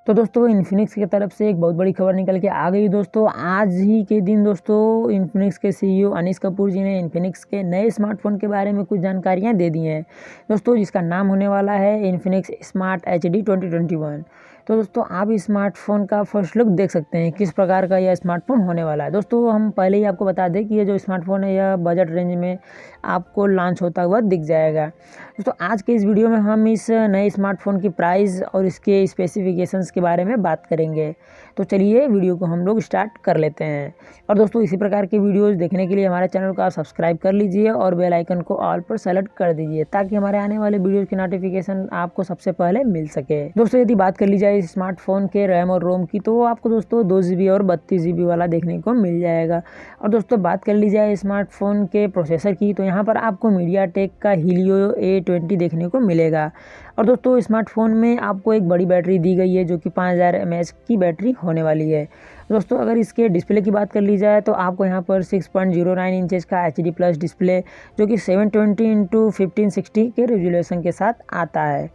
तो दोस्तों इन्फिनिक्स की तरफ से एक बहुत बड़ी खबर निकल के आ गई दोस्तों। आज ही के दिन दोस्तों इन्फिनिक्स के सीईओ अनीस कपूर जी ने इन्फिनिक्स के नए स्मार्टफोन के बारे में कुछ जानकारियां दे दी हैं दोस्तों, जिसका नाम होने वाला है इन्फिनिक्स स्मार्ट HD 2021। तो दोस्तों आप इस स्मार्टफोन का फर्स्ट लुक देख सकते हैं किस प्रकार का यह स्मार्टफोन होने वाला है। दोस्तों हम पहले ही आपको बता दें कि ये जो स्मार्टफोन है यह बजट रेंज में आपको लॉन्च होता हुआ दिख जाएगा। दोस्तों आज के इस वीडियो में हम इस नए स्मार्टफोन की प्राइस और इसके स्पेसिफिकेशंस के बारे में बात करेंगे। तो चलिए वीडियो को हम लोग स्टार्ट कर लेते हैं। और दोस्तों इसी प्रकार के वीडियोस देखने के लिए हमारे चैनल को आप सब्सक्राइब कर लीजिए और बेल आइकन को ऑल पर सेलेक्ट कर दीजिए ताकि हमारे आने वाले वीडियोस की नोटिफिकेशन आपको सबसे पहले मिल सके। दोस्तों यदि बात कर ली जाए इस स्मार्टफोन के रैम और रोम की तो आपको दोस्तों 2GB और 32GB वाला देखने को मिल जाएगा। और दोस्तों बात कर ली जाए स्मार्टफोन के प्रोसेसर की तो यहाँ पर आपको मीडियाटेक का हीलियो A20 देखने को मिलेगा। और दोस्तों स्मार्टफोन में आपको एक बड़ी बैटरी दी गई है जो कि 5000 mAh की बैटरी होने वाली है। दोस्तों अगर इसके डिस्प्ले की बात कर ली जाए तो आपको यहाँ पर 6.09 इंचेस का HD+ डिस्प्ले जो कि 720x1560 के रेजोल्यूशन के साथ आता है।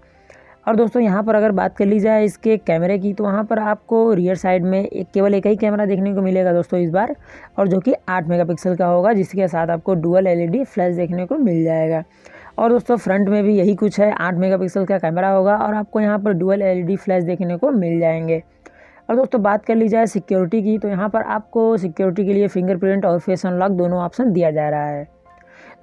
और दोस्तों यहाँ पर अगर बात कर ली जाए इसके कैमरे की तो वहाँ पर आपको रियर साइड में केवल एक ही कैमरा देखने को मिलेगा दोस्तों इस बार, और जो कि 8 मेगापिक्सल का होगा, जिसके साथ आपको डुअल LED फ्लैश देखने को मिल जाएगा। और दोस्तों फ्रंट में भी यही कुछ है, 8 मेगापिक्सल का कैमरा होगा और आपको यहाँ पर डुअल LED फ्लैश देखने को मिल जाएंगे। और दोस्तों बात कर ली जाए सिक्योरिटी की तो यहाँ पर आपको सिक्योरिटी के लिए फिंगरप्रिंट और फेस अनलॉक दोनों ऑप्शन दिया जा रहा है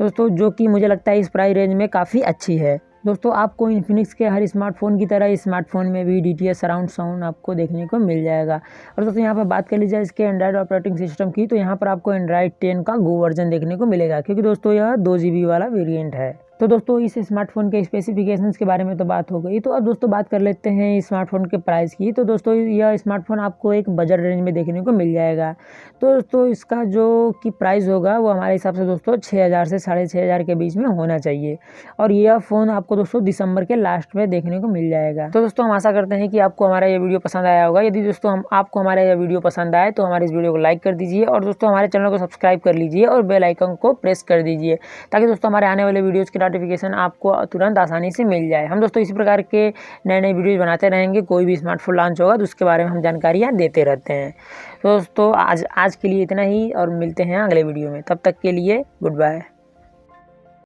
दोस्तों, जो कि मुझे लगता है इस प्राइस रेंज में काफ़ी अच्छी है। दोस्तों आपको इन्फिनिक्स के हर स्मार्टफोन की तरह इस स्मार्टफोन में भी DTS सराउंड साउंड आपको देखने को मिल जाएगा। और दोस्तों यहाँ पर बात कर ली जाए इसके एंड्रॉयड ऑपरेटिंग सिस्टम की तो यहाँ पर आपको एंड्रॉयड 10 का गो वर्जन देखने को मिलेगा, क्योंकि दोस्तों यह 2GB वाला वेरिएंट है। तो दोस्तों इस स्मार्टफोन के स्पेसिफिकेशंस के बारे में तो बात हो गई, तो अब दोस्तों बात कर लेते हैं इस स्मार्टफोन के प्राइस की। तो दोस्तों यह स्मार्टफोन आपको एक बजट रेंज में देखने को मिल जाएगा। तो दोस्तों इसका जो कि प्राइस होगा वो हमारे हिसाब से दोस्तों 6000 से 6500 के बीच में होना चाहिए। और यह फ़ोन आपको दोस्तों दिसंबर के लास्ट में देखने को मिल जाएगा। तो दोस्तों हम आशा करते हैं कि आपको हमारा ये वीडियो पसंद आया होगा। यदि दोस्तों आपको हमारा यह वीडियो पसंद आए तो हमारे इस वीडियो को लाइक कर दीजिए और दोस्तों हमारे चैनल को सब्सक्राइब कर लीजिए और बेल आइकन को प्रेस कर दीजिए ताकि दोस्तों हमारे आने वाले वीडियोज़ की नोटिफिकेशन आपको तुरंत आसानी से मिल जाए। हम दोस्तों इसी प्रकार के नए नए वीडियोज़ बनाते रहेंगे। कोई भी स्मार्टफोन लॉन्च होगा तो उसके बारे में हम जानकारियाँ देते रहते हैं। तो दोस्तों आज के लिए इतना ही और मिलते हैं अगले वीडियो में। तब तक के लिए गुड बाय।